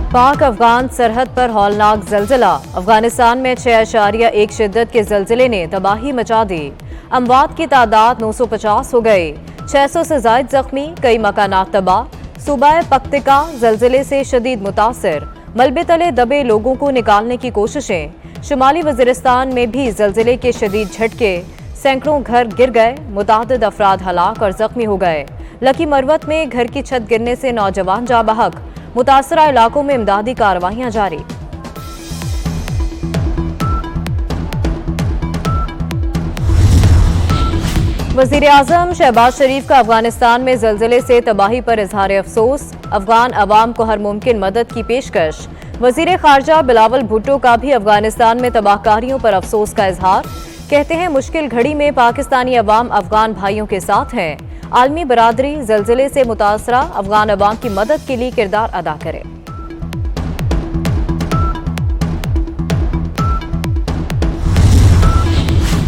पाक अफगान सरहद पर हौलनाक जल्जला। अफगानिस्तान में 6.1 शिद्दत के जल्जले ने तबाही मचा दी। अमवात की तादाद 950 हो गई, 600 से जायद जख्मी, कई मकानात तबाह। सूबा पख्तिका जल्जले से शदीद मुतासिर, मलबे तले दबे लोगों को निकालने की कोशिशें। शुमाली वजीरिस्तान में भी जल्जले के शदीद झटके, सैकड़ों घर गिर गए, मुतादिद अफराद हलाक और जख्मी हो गए। लकी मरवत में घर की छत गिरने से नौजवान जा बहक, मुतासरा इलाकों में इमदादी कार्रवाइयां जारी। वजीर आजम शहबाज शरीफ का अफगानिस्तान में जल्जले से तबाही पर इजहार अफसोस, अफगान अवाम को हर मुमकिन मदद की पेशकश। वजीर खारजा बिलावल भुट्टो का भी अफगानिस्तान में तबाहकारियों पर अफसोस का इजहार। कहते हैं मुश्किल घड़ी में पाकिस्तानी अवाम अफगान भाइयों के साथ हैं। आलमी बरादरी जल्जले से मुतासरा अफगान अवाम की मदद के लिए किरदार अदा करे।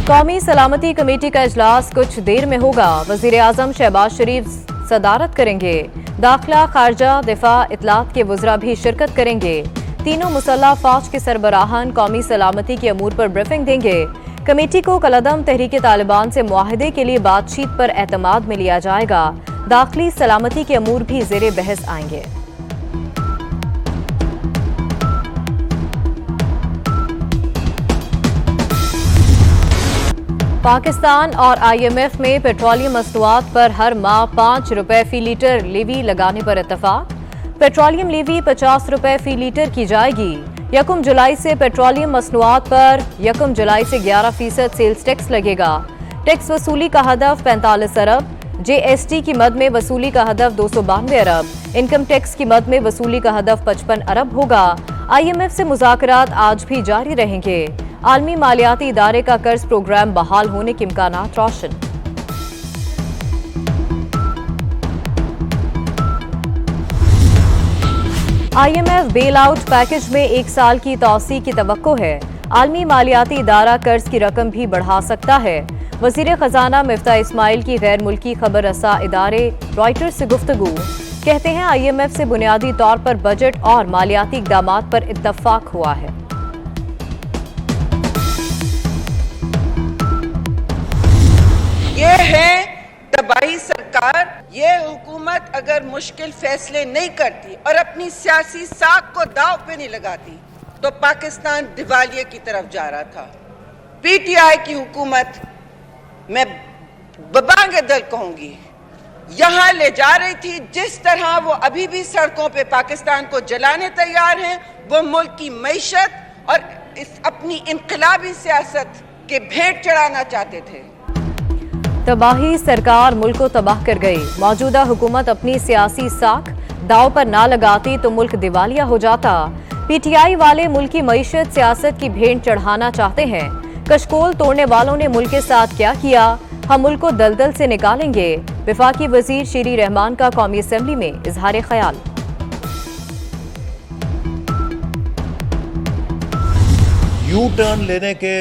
कौमी सलामती कमेटी का इजलास कुछ देर में होगा। वजीर आजम शहबाज शरीफ सदारत करेंगे। दाखिला, खारजा, दिफा, इतलात के वज़रा भी शिरकत करेंगे। तीनों मुसल्लह फौज के सरबराहान कौमी सलामती के अमूर पर ब्रीफिंग देंगे। कमेटी को कलअदम तहरीक तालिबान से मुआहदे के लिए बातचीत पर एतमाद में लिया जाएगा। दाखिली सलामती के अमूर भी ज़ेरे बहस आएंगे। पाकिस्तान और IMF में पेट्रोलियम मसनूआत पर हर माह 5 रुपए फी लीटर लीवी लगाने पर इत्तफाक। पेट्रोलियम लीवी 50 रुपए फी लीटर की जाएगी। 1 जुलाई से पेट्रोलियम मसनूआत पर 1 जुलाई से 11% सेल्स टैक्स लगेगा। टैक्स वसूली का हदफ 45 अरब, JST की मद में वसूली का हदफ 292 अरब, इनकम टैक्स की मद में वसूली का हदफ 55 अरब होगा। IMF से मुज़ाकरात आज भी जारी रहेंगे। आलमी मालियाती इदारे का कर्ज प्रोग्राम बहाल होने के इम्कानात रोशन। IMF बेल आउट पैकेज में 1 साल की तौसी की तवक्को है। आलमी मालियाती इदारा कर्ज की रकम भी बढ़ा सकता है। वजीर खजाना मिफ्ता इस्माइल की गैर मुल्की खबर रसा इदारे रॉयटर्स से गुफ्तगू। कहते हैं IMF से बुनियादी तौर पर बजट और मालियाती इक़दामात पर इत्तफाक हुआ है। ये है तबाही सरकार। ये हुकूमत अगर मुश्किल फैसले नहीं करती और अपनी सियासी साख को दांव पे नहीं लगाती तो पाकिस्तान दिवालिये की तरफ जा रहा था। PTI की हुकूमत, मैं बबांगे दिल कहूंगी, यहां ले जा रही थी। जिस तरह वो अभी भी सड़कों पे पाकिस्तान को जलाने तैयार हैं, वो मुल्क की मईशत और अपनी इनकलाबी सियासत के भेंट चढ़ाना चाहते थे। तबाही सरकार मुल्क को तबाह कर गई। मौजूदा हुकूमत अपनी सियासी साख दाव पर ना लगाती तो मुल्क दिवालिया हो जाता। PTI वाले मुल्क की मईशत सियासत की भेंट चढ़ाना चाहते हैं। कशकोल तोड़ने वालों ने मुल्क के साथ क्या किया, हम मुल्क को दलदल से निकालेंगे। वफाकी वजीर शीरी रहमान का कौमी असम्बली में इजहार ख्याल। यू टर्न लेने के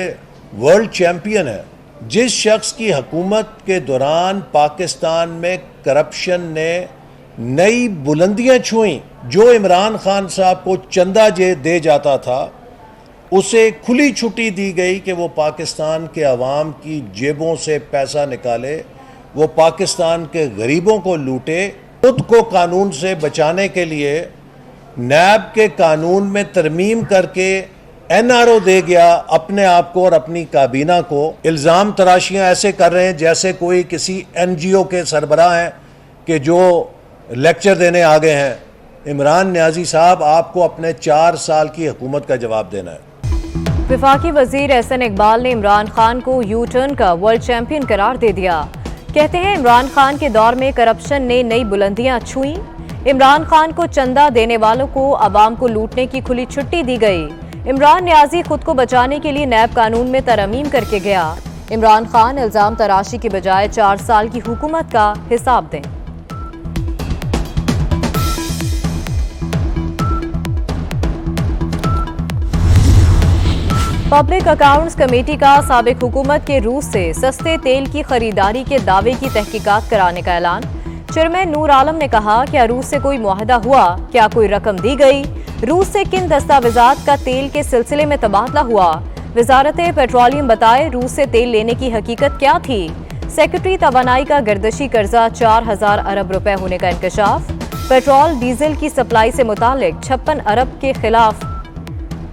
वर्ल्ड चैंपियन है। जिस शख्स की हुकूमत के दौरान पाकिस्तान में करप्शन ने नई बुलंदियां छुई, जो इमरान खान साहब को चंदा दे जाता था, उसे खुली छुट्टी दी गई कि वो पाकिस्तान के अवाम की जेबों से पैसा निकाले, वो पाकिस्तान के गरीबों को लूटे। खुद को कानून से बचाने के लिए नैब के कानून में तरमीम करके NRO दे गया अपने आप को और अपनी काबीना को। इल्ज़ाम तराशियां ऐसे कर रहे हैं जैसे कोई किसी NGO के सरबराह हैं कि जो लेक्चर देने आ गए हैं। इमरान न्याजी साहब, आपको अपने 4 साल की हुकूमत का जवाब देना है। वफाकी वजीर एहसन इकबाल ने इमरान खान को यू टर्न का वर्ल्ड चैंपियन करार दे दिया। कहते हैं इमरान खान के दौर में करप्शन ने नई बुलंदियां छुई। इमरान खान को चंदा देने वालों को अवाम को लूटने की खुली छुट्टी दी गई। इमरान न्याजी खुद को बचाने के लिए नैब कानून में तरमीम करके गया। इमरान खान इल्जाम तराशी की बजाय 4 साल की हुकूमत का हिसाब दें। पब्लिक अकाउंट्स कमेटी का साबिक हुकूमत के रूस से सस्ते तेल की खरीदारी के दावे की तहकीकात कराने का ऐलान। चेयरमैन नूर आलम ने कहा, क्या रूस से कोई मुआहदा हुआ? क्या कोई रकम दी गई? रूस से किन दस्तावेजात का तेल के सिलसिले में तबादला हुआ? वजारत पेट्रोलियम बताए, रूस से तेल लेने की हकीकत क्या थी? सेक्रेटरी तवानाई का गर्दशी कर्जा 4000 अरब रुपए होने का इंकशाफ। पेट्रोल डीजल की सप्लाई से मुतालिक 56 अरब के खिलाफ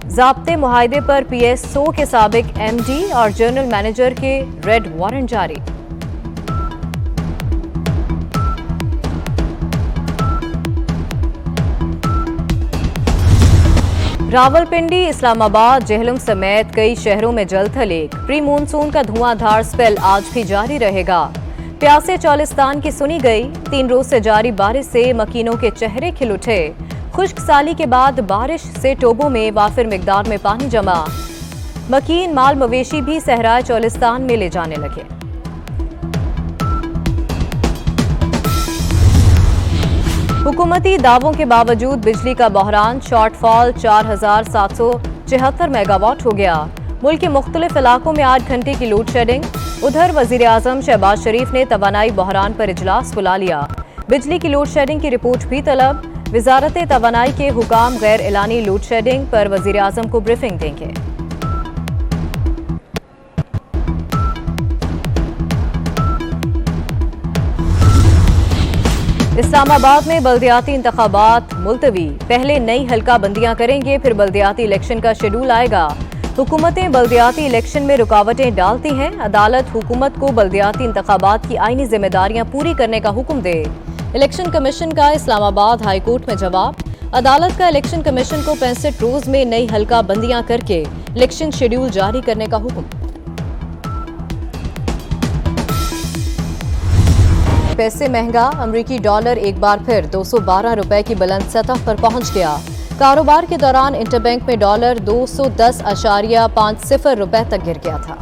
ज़ाब्ते मुआहदे पर PSO के साबिक MD और जनरल मैनेजर के रेड वारंट जारी। रावलपिंडी, इस्लामाबाद, जेहलम समेत कई शहरों में जलथल। प्री मानसून का धुआंधार स्पेल आज भी जारी रहेगा। प्यासे चौलिस्तान की सुनी गई। 3 रोज से जारी बारिश से मकीनों के चेहरे खिल उठे। खुश्क साली के बाद बारिश से टोबों में वाफिर मिकदार में पानी जमा। मकीन माल मवेशी भी सहराए चौलिस्तान में ले जाने लगे। हुकूमती दावों के बावजूद बिजली का बहरान, शॉर्टफॉल 4774 मेगावाट हो गया। मुल्क के मुख्तलिफ इलाकों में 8 घंटे की लोड शेडिंग। उधर वजीर आजम शहबाज शरीफ ने तवानाई बहरान पर इजलास बुला लिया। बिजली की लोड शेडिंग की रिपोर्ट भी तलब। वजारत तवानाई के हुकाम गैर एलानी लोड शेडिंग पर वजीर आजम को ब्रीफिंग देंगे। इस्लामाबाद में बल्दियाती इंतखाबात मुलतवी। पहले नई हल्का बंदियां करेंगे, फिर बल्दियाती इलेक्शन का शेड्यूल आएगा। हुकूमतें बल्दियाती इलेक्शन में रुकावटें डालती हैं। अदालत हुकूमत को बल्दियाती इंतखाबात की आईनी जिम्मेदारियां पूरी करने का हुक्म दे। इलेक्शन कमीशन का इस्लामाबाद हाई कोर्ट में जवाब। अदालत का इलेक्शन कमीशन को 65 रोज में नई हल्का बंदियां करके इलेक्शन शेड्यूल जारी करने का हुक्म। पैसे महंगा, अमरीकी डॉलर एक बार फिर 212 रुपए की बुलंद सतह पर पहुंच गया। कारोबार के दौरान इंटरबैंक में डॉलर 210.50 रुपए तक गिर गया था।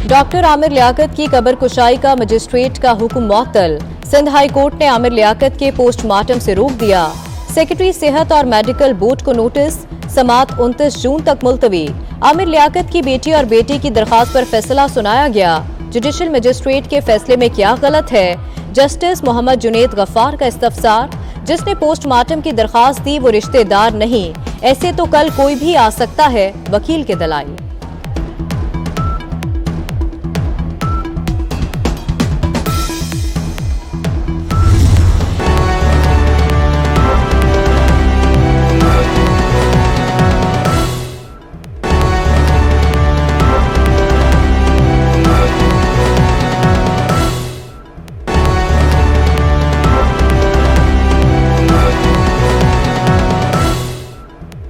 डॉक्टर आमिर लियाकत की कब्र कुशाई का मजिस्ट्रेट का हुक्म मुअत्तल। सिंध हाई कोर्ट ने आमिर लियाकत के पोस्टमार्टम से रोक दिया। सेक्रेटरी सेहत और मेडिकल बोर्ड को नोटिस। समात 29 जून तक मुलतवी। आमिर लियाकत की बेटी और बेटे की दरखास्त पर फैसला सुनाया गया। जुडिशल मजिस्ट्रेट के फैसले में क्या गलत है? जस्टिस मोहम्मद जुनेद गफ्फार का इस्तफसार। जिसने पोस्टमार्टम की दरखास्त दी वो रिश्तेदार नहीं, ऐसे तो कल कोई भी आ सकता है। वकील के दलाइल।